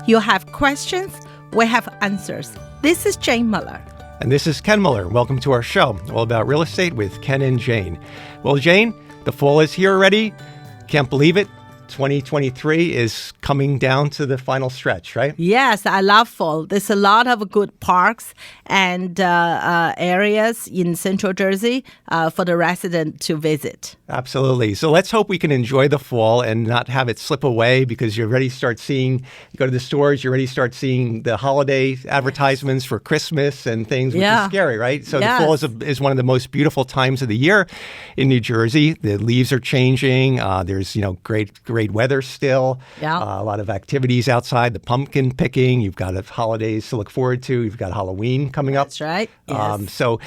You have questions, we have answers. This is Jane Muller. And this is Ken Muller. Welcome to our show, all about real estate with Ken and Jane. Well, Jane, the fall is here already. Can't believe it. 2023 is coming down to the final stretch, right? Yes, I love fall. There's a lot of good parks and areas in Central Jersey for the resident to visit. Absolutely. So let's hope we can enjoy the fall and not have it slip away, because you already start seeing, you go to the stores, you already start seeing the holiday advertisements for Christmas and things, which is scary, right? So the fall is one of the most beautiful times of the year in New Jersey. The leaves are changing. There's, great weather still. A lot of activities outside, the pumpkin picking. You've got holidays to look forward to. You've got Halloween coming up. That's right. Yes. So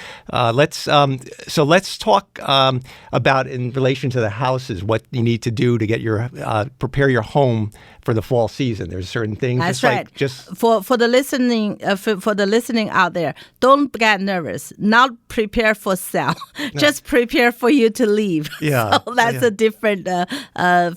let's talk about, in relation to the houses, what you need to do to get your prepare your home for the fall season. There's certain things. That's right. For the listening out there, don't get nervous. Not prepare for sale. Just prepare for you to leave. Yeah. So that's a different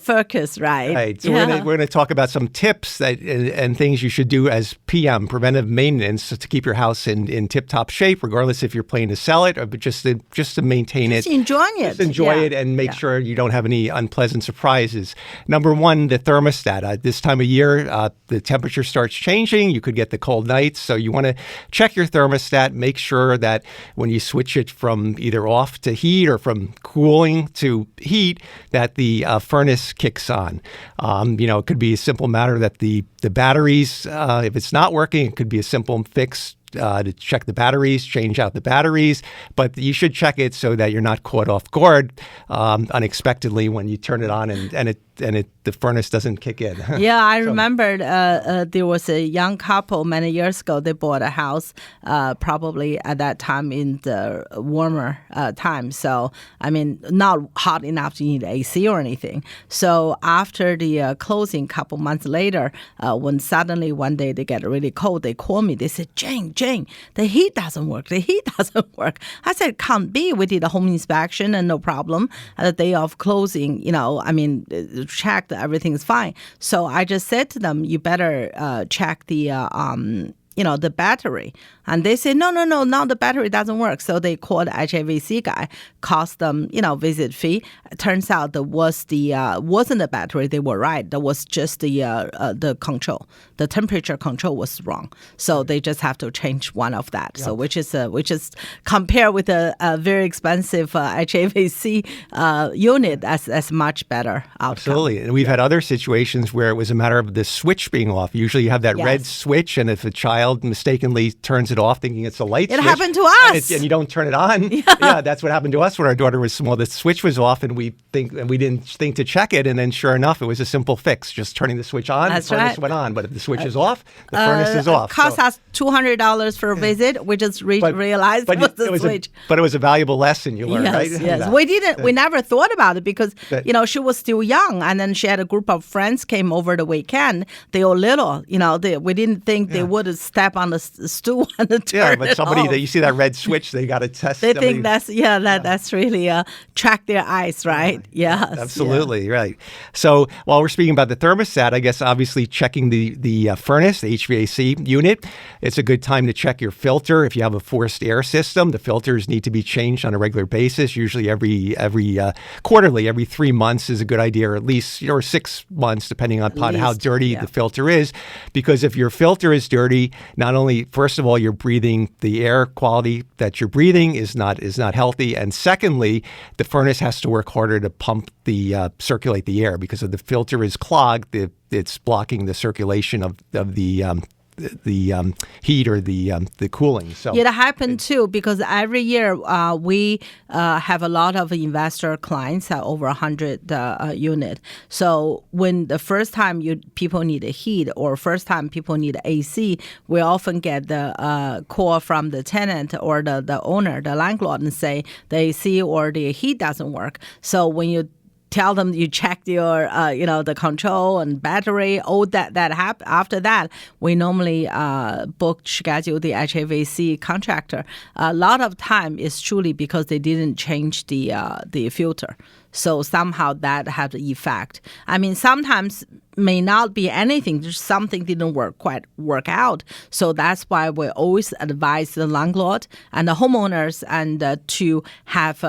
focus, right? Right. So we're going to talk about some tips and things you should do as PM, preventive maintenance, to keep your house in tip-top shape, regardless if you're planning to sell it or just to maintain it. Just enjoying it. Just enjoy it and make sure you don't have any unpleasant surprises. Number one, the thermostat. This time of year, the temperature starts changing. You could get the cold nights. So you want to check your thermostat. Make sure that when you switch it from either off to heat or from cooling to heat, that the furnace kicks on. It could be a simple matter that the batteries, if it's not working, it could be a simple fix to check the batteries, change out the batteries, but you should check it so that you're not caught off guard unexpectedly when you turn it on and the furnace doesn't kick in. Yeah, I remember there was a young couple many years ago. They bought a house probably at that time in the warmer time. So, not hot enough to need AC or anything. So after the closing, couple months later, when suddenly one day they get really cold, they call me. They said, Jane, the heat doesn't work. I said, can't be. We did a home inspection and no problem. The day of closing, checked, everything's fine. So I just said to them, you better check the the battery. And they say, no, now the battery doesn't work. So they called the HVAC guy, cost them, visit fee. It turns out that wasn't the battery. They were right. That was just the control. The temperature control was wrong. So they just have to change one of that. Yep. So which is compared with a very expensive HVAC unit, that's much better outcome. Absolutely. And we've had other situations where it was a matter of the switch being off. Usually you have that red switch, and if a child mistakenly turns it off thinking it's a light switch. It happened to us. And you don't turn it on. Yeah, that's what happened to us when our daughter was small. The switch was off, and we didn't think to check it, and then sure enough, it was a simple fix. Just turning the switch on, the furnace went on. But if the switch is off, the furnace is off. It cost us $200 for a visit. We just realized it was the switch. But it was a valuable lesson you learned, right? Yes, we never thought about it because, she was still young, and then she had a group of friends came over the weekend. They were little, we didn't think they would step on the stool and turn but somebody that you see that red switch, they got to test. They think that's really track their eyes, right? Yeah, absolutely right. So while we're speaking about the thermostat, I guess obviously checking the furnace, the HVAC unit, it's a good time to check your filter. If you have a forced air system, the filters need to be changed on a regular basis. Usually every quarterly, every 3 months is a good idea, or at least 6 months, depending upon how dirty the filter is. Because if your filter is dirty, not only, first of all, you're breathing, the air quality that you're breathing is not healthy, and secondly, the furnace has to work harder to circulate the air, because if the filter is clogged, it's blocking the circulation of the heat or the cooling. So it happened too, because every year we have a lot of investor clients, over 100 unit. So when the first time people need a heat, or first time people need AC, we often get the call from the tenant or the owner, the landlord, and say the AC or the heat doesn't work. So when you tell them you checked your, the control and battery, all that happen. After that, we normally schedule the HVAC contractor. A lot of time is truly because they didn't change the filter. So somehow that had the effect. I mean, sometimes may not be anything, just something didn't work out. So that's why we always advise the landlord and the homeowners and to have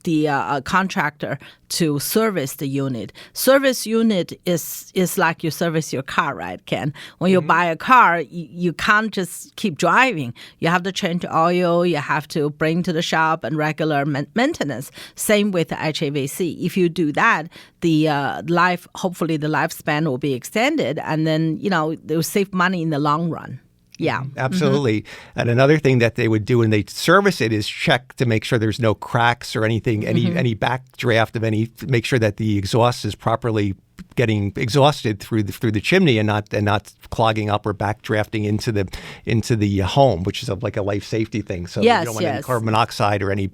the contractor to service the unit. Service unit is like you service your car, right, Ken? When you buy a car, you can't just keep driving. You have to change oil, you have to bring to the shop and regular maintenance. Same with the HVAC. If you do that, hopefully the lifespan will be extended, and then, they'll save money in the long run. Yeah. Absolutely. And another thing that they would do when they service it is check to make sure there's no cracks or anything, any backdraft of make sure that the exhaust is properly getting exhausted through the chimney and not clogging up or backdrafting into the home, which is like a life safety thing. So you don't want any carbon monoxide or any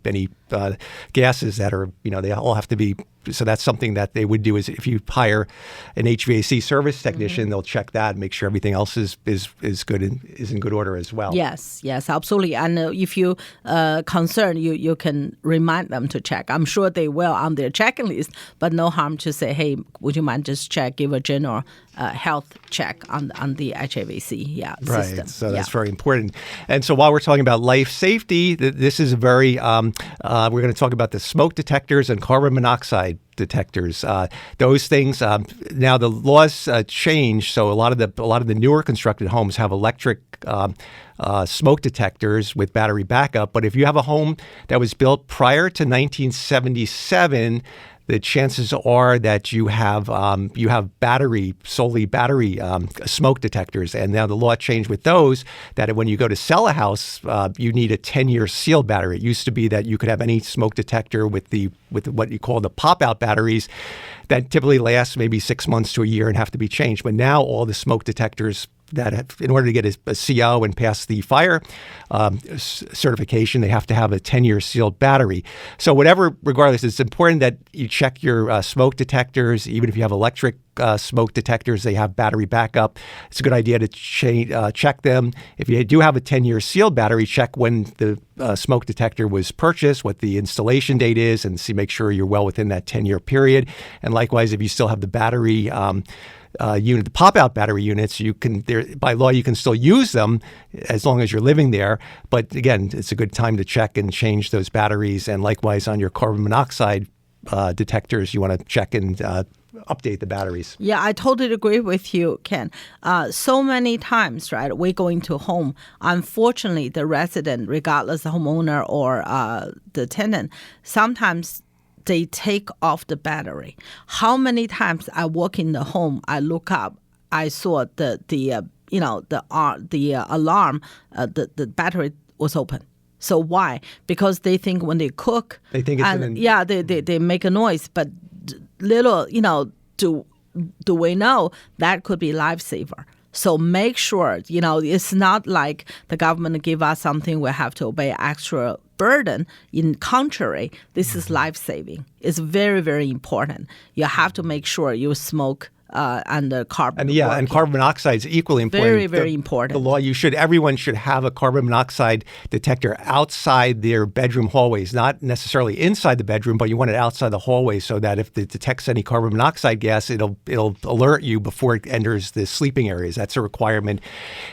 gases that are, they all have to be. So that's something that they would do is if you hire an HVAC service technician, they'll check that and make sure everything else is good and is in good order as well. Yes, absolutely. And if you concerned, you can remind them to check. I'm sure they will on their checking list, but no harm to say, hey, would you mind just give a general health check on the HVAC system. Right, so that's very important. And so while we're talking about life safety, this is a very, we're going to talk about the smoke detectors and carbon monoxide detectors. Those things, now the laws change, so a lot of the newer constructed homes have electric smoke detectors with battery backup. But if you have a home that was built prior to 1977, the chances are that you have solely battery smoke detectors. And now the law changed with those that when you go to sell a house, you need a 10-year sealed battery. It used to be that you could have any smoke detector with what you call the pop-out batteries that typically last maybe 6 months to a year and have to be changed. But now all the smoke detectors in order to get a CO and pass the fire certification, they have to have a 10-year sealed battery. So regardless, it's important that you check your smoke detectors. Even if you have electric smoke detectors, they have battery backup. It's a good idea to check them. If you do have a 10-year sealed battery, check when the smoke detector was purchased, what the installation date is, and make sure you're well within that 10-year period. And likewise, if you still have the battery the pop-out battery units, by law you can still use them as long as you're living there. But again, it's a good time to check and change those batteries. And likewise on your carbon monoxide detectors, you want to check and update the batteries. Yeah, I totally agree with you, Ken. So many times, right, we go into a home. Unfortunately, the resident, regardless the homeowner or the tenant, sometimes they take off the battery. How many times I walk in the home, I look up, I saw the alarm, the battery was open. So why? Because they think when they cook, they think it's they make a noise, but little, do we know that could be lifesaver. So make sure, it's not like the government give us something we have to obey extra burden. In contrary, this is life-saving. It's very, very important. You have to make sure you smoke and the carbon. And carbon monoxide is equally important. Very, very important. The law, everyone should have a carbon monoxide detector outside their bedroom hallways, not necessarily inside the bedroom, but you want it outside the hallway so that if it detects any carbon monoxide gas, it'll alert you before it enters the sleeping areas. That's a requirement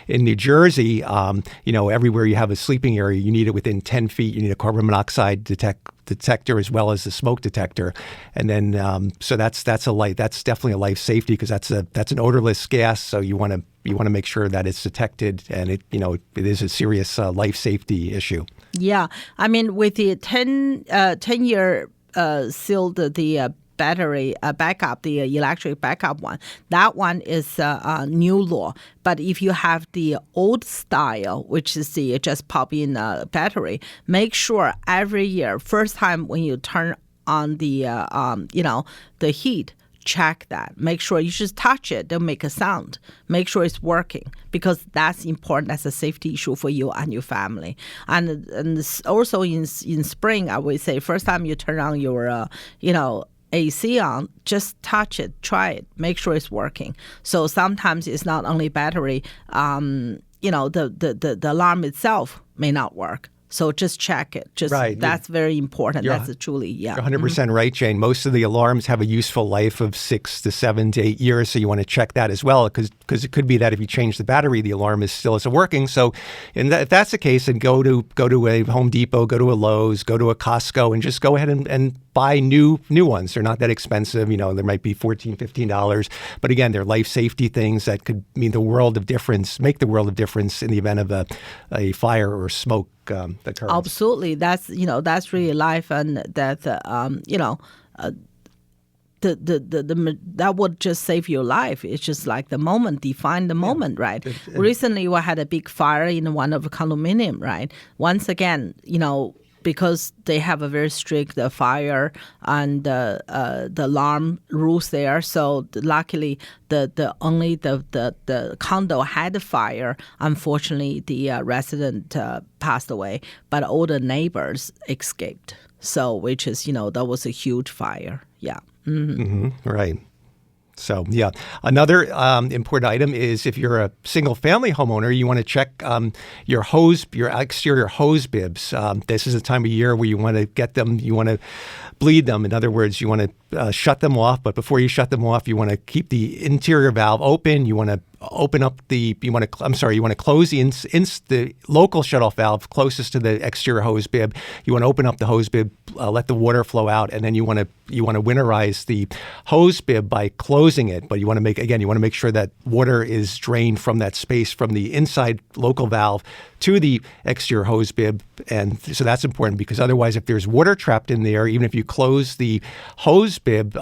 in New Jersey. Everywhere you have a sleeping area, you need it within 10 feet. You need a carbon monoxide detector as well as the smoke detector, and then so that's definitely a life safety because that's an odorless gas. So you want to make sure that it's detected, and it is a serious life safety issue. Yeah, I mean with the 10-year sealed the battery backup, the electric backup one, that one is a new law. But if you have the old style, which is the just pop in battery, make sure every year, first time when you turn on the the heat, check that. Make sure you just touch it. Don't make a sound. Make sure it's working because that's important. That's a safety issue for you and your family. And also in spring, I would say first time you turn on your AC on, just touch it, try it, make sure it's working. So sometimes it's not only battery. The alarm itself may not work. So just check it. That's very important. That's truly, You're 100% right, Jane. Most of the alarms have a useful life of 6 to 7 to 8 years, so you want to check that as well because it could be that if you change the battery, the alarm still isn't working. So if that's the case, then go to a Home Depot, go to a Lowe's, go to a Costco, and just go ahead and buy new ones. They're not that expensive. There might be $14, $15. But again, they're life safety things that could mean the world of difference, make the world of difference in the event of a fire or smoke occurrence. Absolutely. That's really life, and that that would just save your life. It's just like the moment, define the moment, right? Recently, we had a big fire in one of the condominium, right? Once again, because they have a very strict fire and the alarm rules there. So luckily, the condo had a fire. Unfortunately, the resident passed away, but all the neighbors escaped. So, which is that was a huge fire. Yeah. Right. So, yeah. Another important item is if you're a single-family homeowner, you want to check your exterior hose bibs. This is a time of year where you want to get them, you want to bleed them. In other words, you want to shut them off. But before you shut them off, you want to keep the interior valve open. You want to you want to close the local shutoff valve closest to the exterior hose bib. You want to open up the hose bib, let the water flow out, and then you want to winterize the hose bib by closing it. But you want to make sure that water is drained from that space from the inside local valve to the exterior hose bib. And so that's important because otherwise, if there's water trapped in there, even if you close the hose bib,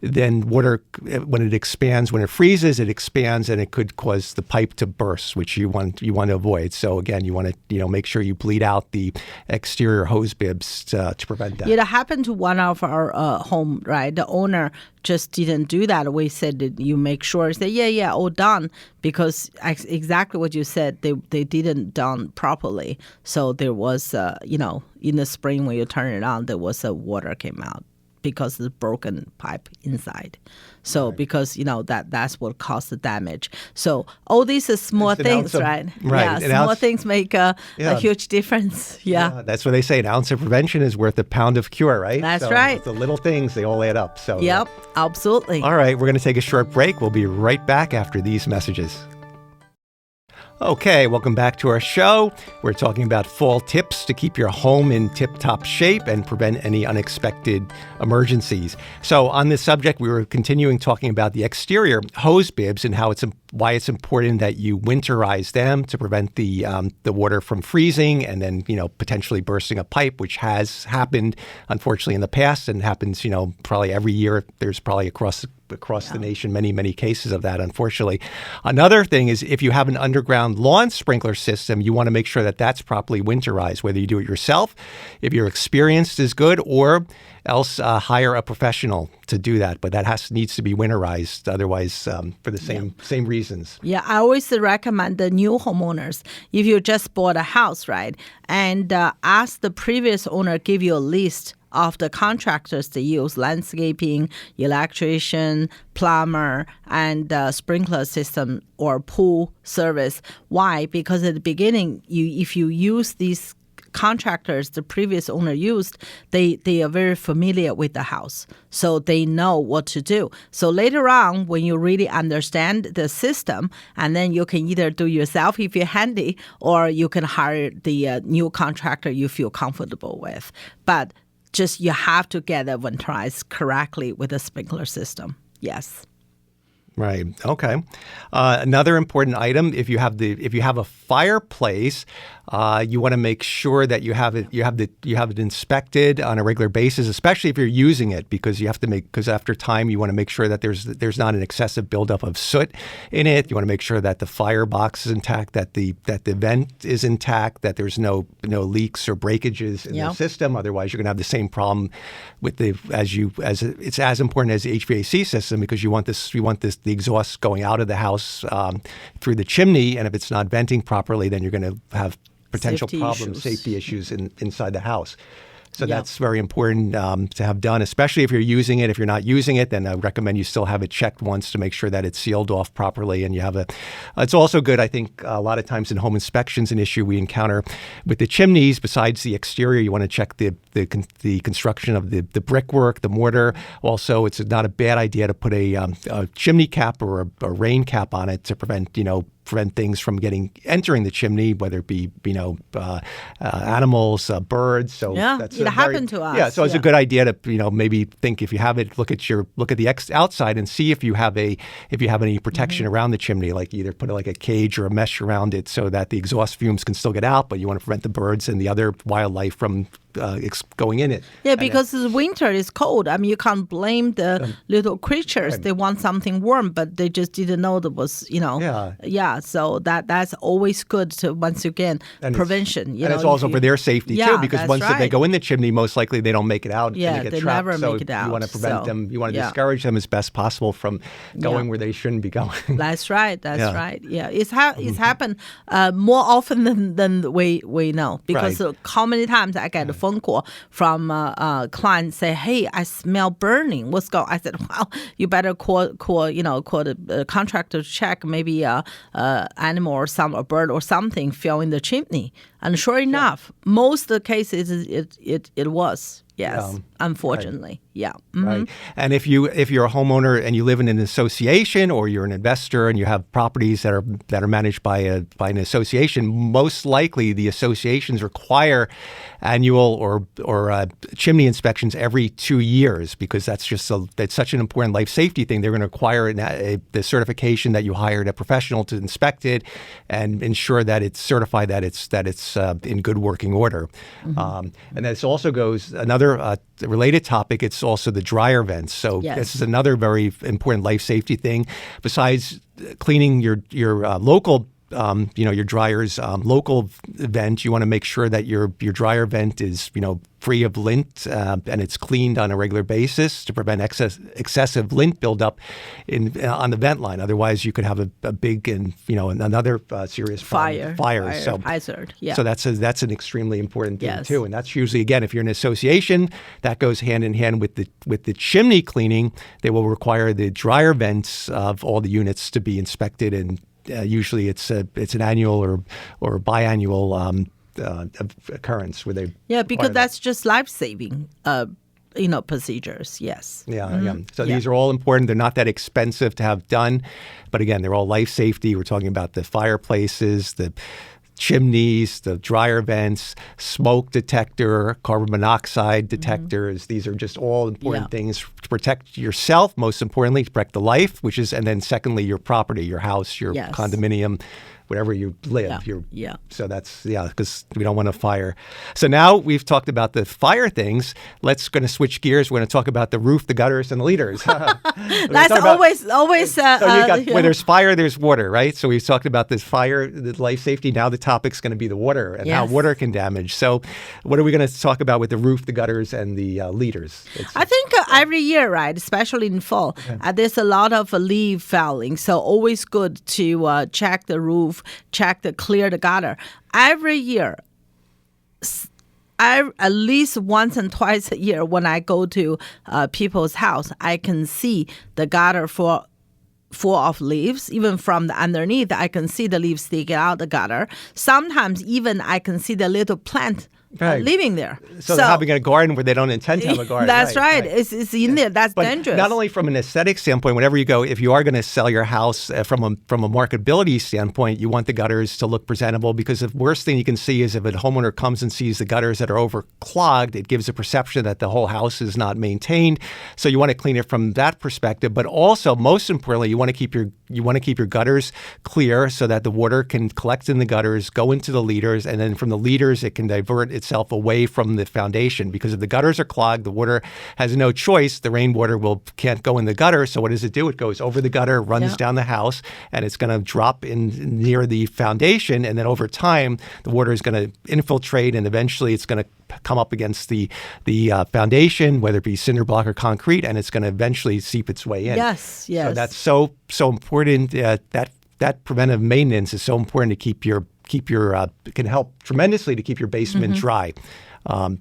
then water, when it freezes, it expands and it could cause the pipe to burst, which you want to avoid. So again, you want to make sure you bleed out the exterior hose bibs to prevent that. It happened to one of our home, right? The owner just didn't do that. We said that you make sure. Say, yeah, all done, because exactly what you said, they didn't done properly. So there was, in the spring when you turn it on, there was water came out because of the broken pipe inside. So because, that's what caused the damage. So all these are small things, right? Right. Yeah, small things make a huge difference. Yeah. That's what they say. An ounce of prevention is worth a pound of cure, right? That's right. The little things, they all add up. So. Yep, absolutely. All right, we're going to take a short break. We'll be right back after these messages. Okay, welcome back to our show. We're talking about fall tips to keep your home in tip-top shape and prevent any unexpected emergencies. So on this subject, we were continuing talking about the exterior hose bibs and why it's important that you winterize them to prevent the water from freezing and then, potentially bursting a pipe, which has happened, unfortunately, in the past and happens, probably every year. There's probably across the nation, many cases of that, unfortunately. Another thing is if you have an underground lawn sprinkler system, you want to make sure that that's properly winterized, whether you do it yourself, if you're experienced is good, or else hire a professional to do that. But that needs to be winterized, otherwise for the same reasons. Yeah, I always recommend the new homeowners, if you just bought a house, right, and ask the previous owner give you a list of the contractors they use: landscaping, electrician, plumber, and sprinkler system or pool service. Why? Because at the beginning, if you use these contractors the previous owner used, they are very familiar with the house. So they know what to do. So later on, when you really understand the system, and then you can either do yourself if you're handy, or you can hire the new contractor you feel comfortable with. But you have to get it winterized correctly with a sprinkler system. Yes. Right. Okay. Another important item: if you have a fireplace, you want to make sure that you have it inspected on a regular basis, especially if you're using it, because after time you want to make sure that there's not an excessive buildup of soot in it. You want to make sure that the firebox is intact, that the vent is intact, that there's no leaks or breakages in the system. Otherwise, you're going to have the same problem with it's as important as the HVAC system, because you want the exhaust going out of the house through the chimney, and if it's not venting properly, then you're going to have potential safety issues inside the house. So that's very important to have done, especially if you're using it. If you're not using it, then I recommend you still have it checked once to make sure that it's sealed off properly. And you have it's also good, I think, a lot of times in home inspections, an issue we encounter with the chimneys, besides the exterior, you want to check the construction of the brickwork, the mortar. Also, it's not a bad idea to put a chimney cap or a rain cap on it to prevent things from entering the chimney, whether it be animals, birds. So that's it happened to us. Yeah, so it's a good idea to maybe think, if you have it, look at the outside and see if you have any protection around the chimney, like either put like a cage or a mesh around it so that the exhaust fumes can still get out, but you want to prevent the birds and the other wildlife from going in it. Yeah, because the winter is cold. I mean, you can't blame the little creatures. They want something warm, but they just didn't know there was, Yeah, so that's always good to, once again, prevention. It's also for their safety too, because once they go in the chimney, most likely they don't make it out. Yeah, and they get they trapped. never make it out. You want to prevent them. You want to discourage them as best possible from going where they shouldn't be going. That's right. That's right. Yeah, it's happened more often than we know, because how many times I get a phone call from clients say, "Hey, I smell burning. What's going?" I said, "Well, you better call the contractor to check. Maybe animal or a bird or something fell in the chimney." And sure enough, most of the cases it was. Yes, unfortunately. Yeah. Mm-hmm. Right. And if you're a homeowner and you live in an association, or you're an investor and you have properties that are managed by an association, most likely the associations require annual or chimney inspections every 2 years, because that's such an important life safety thing. They're going to require the certification that you hired a professional to inspect it and ensure that it's certified that it's in good working order. Mm-hmm. And this also goes another related topic. It's also the dryer vents. So this is another very important life safety thing. Besides cleaning your local your dryer's local vent, you want to make sure that your dryer vent is free of lint and it's cleaned on a regular basis to prevent excessive lint buildup on the vent line. Otherwise, you could have a big and another serious fire so hazard. Yeah. So that's an extremely important thing too, and that's usually, again, if you're an association, that goes hand in hand with the chimney cleaning. They will require the dryer vents of all the units to be inspected, and usually it's an annual or biannual occurrence where they because that's just life-saving procedures. Yes. So these are all important. They're not that expensive to have done, but again, they're all life safety. We're talking about the fireplaces, the chimneys, the dryer vents, smoke detector, carbon monoxide detectors. These are just all important things to protect yourself, most importantly, to protect the life, and then secondly, your property, your house, your condominium, wherever you live. So that's, because we don't want a fire. So now we've talked about the fire things. Let's going to switch gears. We're going to talk about the roof, the gutters, and the leaders. That's always. So you got, where there's fire, there's water, right? So we've talked about this fire, the life safety. Now the topic's going to be the water and how water can damage. So what are we going to talk about with the roof, the gutters, and the leaders? I think every year, right, especially in fall, there's a lot of leaf falling. So always good to check the roof, clear the gutter. Every year, at least once and twice a year, when I go to people's house, I can see the gutter full of leaves. Even from the underneath, I can see the leaves sticking out the gutter. Sometimes even I can see the little plant Right. living there. So they're having a garden where they don't intend to have a garden. That's right. It's in there. That's but dangerous. Not only from an aesthetic standpoint, whenever you go, if you are going to sell your house from a marketability standpoint, you want the gutters to look presentable, because the worst thing you can see is if a homeowner comes and sees the gutters that are overclogged, it gives a perception that the whole house is not maintained. So you want to clean it from that perspective. But also, most importantly, you want to keep your gutters clear so that the water can collect in the gutters, go into the leaders, and then from the leaders it can divert itself away from the foundation. Because if the gutters are clogged, the water has no choice. The rainwater can't go in the gutter. So what does it do? It goes over the gutter, runs down the house, and it's going to drop in near the foundation. And then over time, the water is going to infiltrate, and eventually it's going to come up against the foundation, whether it be cinder block or concrete, and it's going to eventually seep its way in. Yes. So that's so important. That preventive maintenance is so important to keep your can help tremendously to keep your basement dry.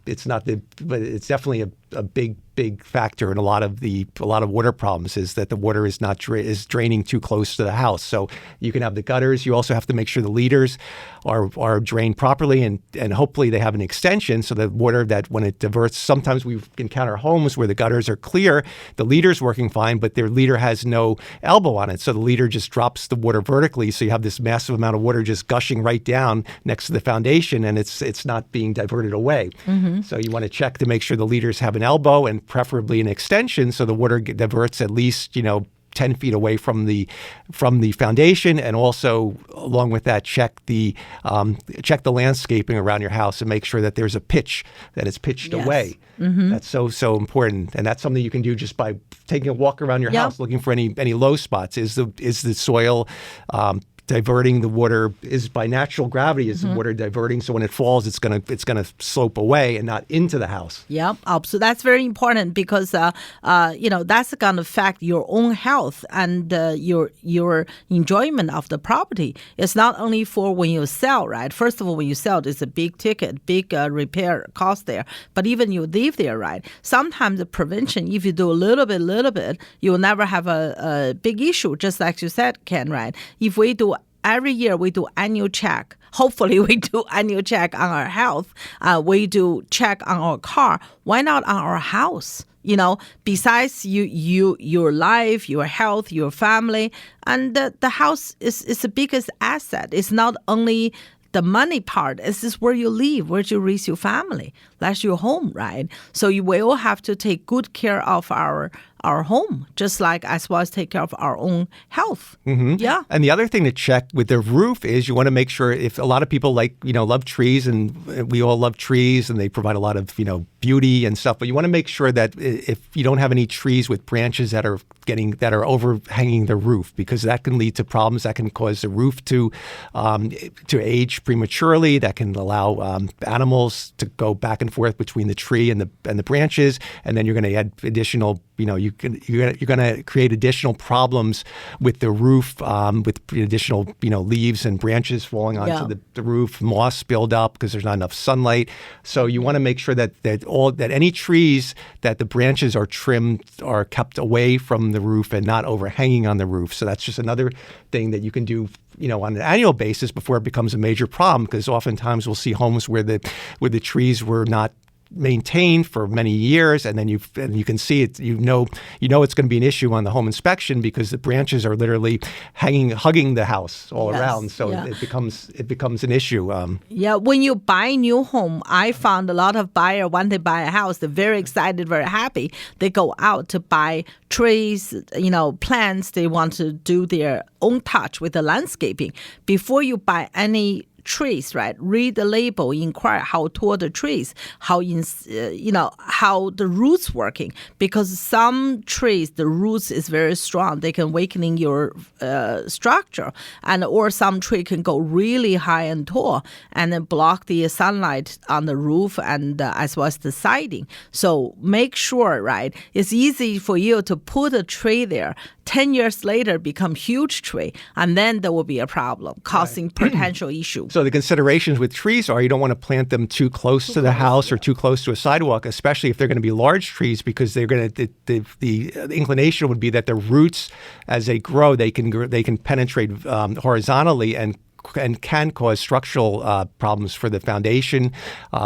It's not but it's definitely a big factor in a lot of water problems, is that the water is not is draining too close to the house. So you can have the gutters. You also have to make sure the leaders are drained properly, and hopefully they have an extension so that water, that when it diverts, sometimes we encounter homes where the gutters are clear, the leader's working fine, but their leader has no elbow on it. So the leader just drops the water vertically. So you have this massive amount of water just gushing right down next to the foundation, and it's not being diverted away. So you want to check to make sure the leaders have an elbow, and preferably an extension, so the water diverts at least 10 feet away from the foundation. And also, along with that, check the landscaping around your house and make sure that there's a pitch, that it's pitched away. That's so important, and that's something you can do just by taking a walk around your house, looking for any low spots. Is the soil diverting the water? Is by natural gravity, is the water diverting, so when it falls, it's gonna slope away and not into the house? Yeah, so that's very important, because that's going to affect your own health and your enjoyment of the property. It's not only for when you sell, right? First of all, when you sell, it's a big ticket, big repair cost there. But even you live there, right? Sometimes the prevention, if you do a little bit, you will never have a big issue. Just like you said, Ken, right? If we do every year, we do annual check. Hopefully, we do annual check on our health. We do check on our car. Why not on our house? Besides your life, your health, your family, and the house is the biggest asset. It's not only the money part. This is where you live, where you raise your family. That's your home, right? So you will have to take good care of our home, just like as well as take care of our own health. Yeah. And the other thing to check with the roof is you want to make sure, if a lot of people love trees, and we all love trees, and they provide a lot of beauty and stuff, but you want to make sure that if you don't have any trees with branches that are overhanging the roof, because that can lead to problems. That can cause the roof to age prematurely. That can allow animals to go back and forth between the tree and the branches, and then you're going to add additional. You're going to create additional problems with the roof, with additional leaves and branches falling onto the roof, moss buildup because there's not enough sunlight. So you want to make sure that any trees that the branches are trimmed are kept away from the roof and not overhanging on the roof. So that's just another thing that you can do on an annual basis before it becomes a major problem, because oftentimes we'll see homes where the trees were not maintained for many years, and then you can see it. It's going to be an issue on the home inspection because the branches are literally hugging the house all around. So it becomes an issue. When you buy a new home, I found a lot of buyers, when they buy a house, they're very excited, very happy. They go out to buy trees, plants. They want to do their own touch with the landscaping. Before you buy any trees, right? Read the label, inquire how tall the trees, how the roots working. Because some trees, the roots is very strong. They can weakening your structure, or some tree can go really high and tall and then block the sunlight on the roof and as well as the siding. So make sure, right? It's easy for you to put a tree there. 10 years later, become huge tree, and then there will be a problem, causing potential issue. So the considerations with trees are you don't want to plant them too close to the house or too close to a sidewalk, especially if they're going to be large trees, because they're going to the inclination would be that the roots, as they grow, they can penetrate horizontally and can cause structural problems for the foundation.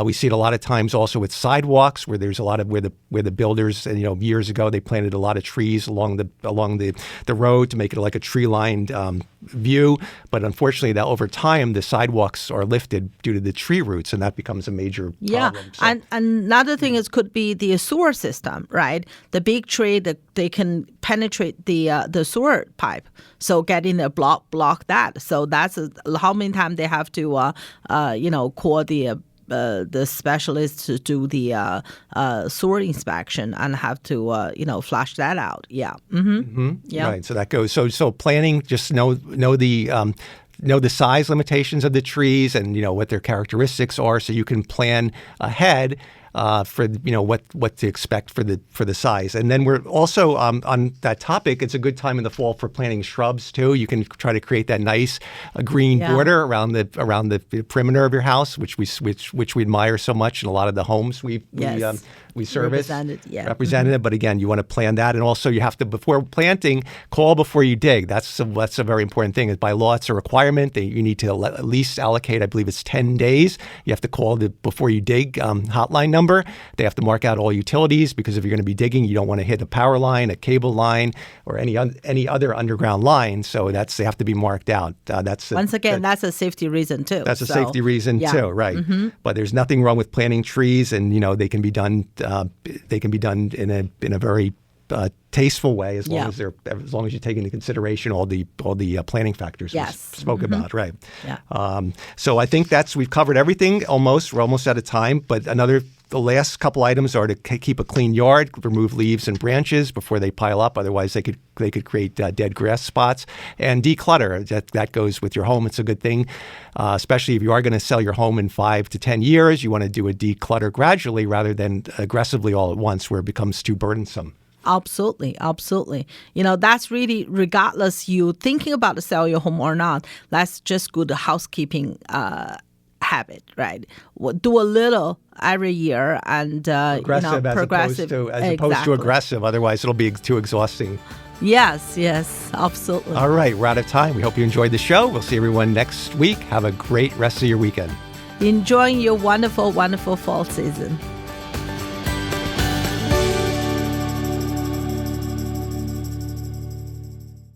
We see it a lot of times also with sidewalks, where there's a lot of where the builders, years ago they planted a lot of trees along the road to make it like a tree-lined view. But unfortunately, that over time the sidewalks are lifted due to the tree roots, and that becomes a major problem. So, and another thing is could be the sewer system, right? The big tree that they can penetrate the sewer pipe, so getting a block that. So that's how many times they have to call the specialist to do the sewer inspection and have to flush that out. Yeah. Yeah. Right. So that goes. So planning, just know the size limitations of the trees and what their characteristics are, so you can plan ahead for what to expect for the size. And then we're also on that topic. It's a good time in the fall for planting shrubs too. You can try to create that nice green border around the perimeter of your house, which we admire so much in a lot of the homes we service. Represented. But again, you want to plan that, and also you have to, before planting, call before you dig. That's a very important thing. By law, it's a requirement that you need to at least allocate, I believe it's 10 days. You have to call the before you dig hotline number. They have to mark out all utilities, because if you're going to be digging, you don't want to hit a power line, a cable line, or any other underground line. So they have to be marked out. That's a safety reason too. That's a safety reason too, right? Mm-hmm. But there's nothing wrong with planting trees, and they can be done. They can be done in a very tasteful way, as long as you take into consideration all the planning factors we spoke about, right? Yeah. So I think we've covered everything almost. We're almost out of time, but the last couple items are to keep a clean yard, remove leaves and branches before they pile up. Otherwise, they could create dead grass spots, and declutter. That goes with your home. It's a good thing, especially if you are going to sell your home in 5 to 10 years. You want to do a declutter gradually rather than aggressively all at once, where it becomes too burdensome. Absolutely. That's really, regardless you thinking about to sell your home or not, that's just good housekeeping habit, right? Do a little every year and progressive as opposed to aggressive. Otherwise, it'll be too exhausting. Yes, absolutely. All right, we're out of time. We hope you enjoyed the show. We'll see everyone next week. Have a great rest of your weekend. Enjoying your wonderful, wonderful fall season.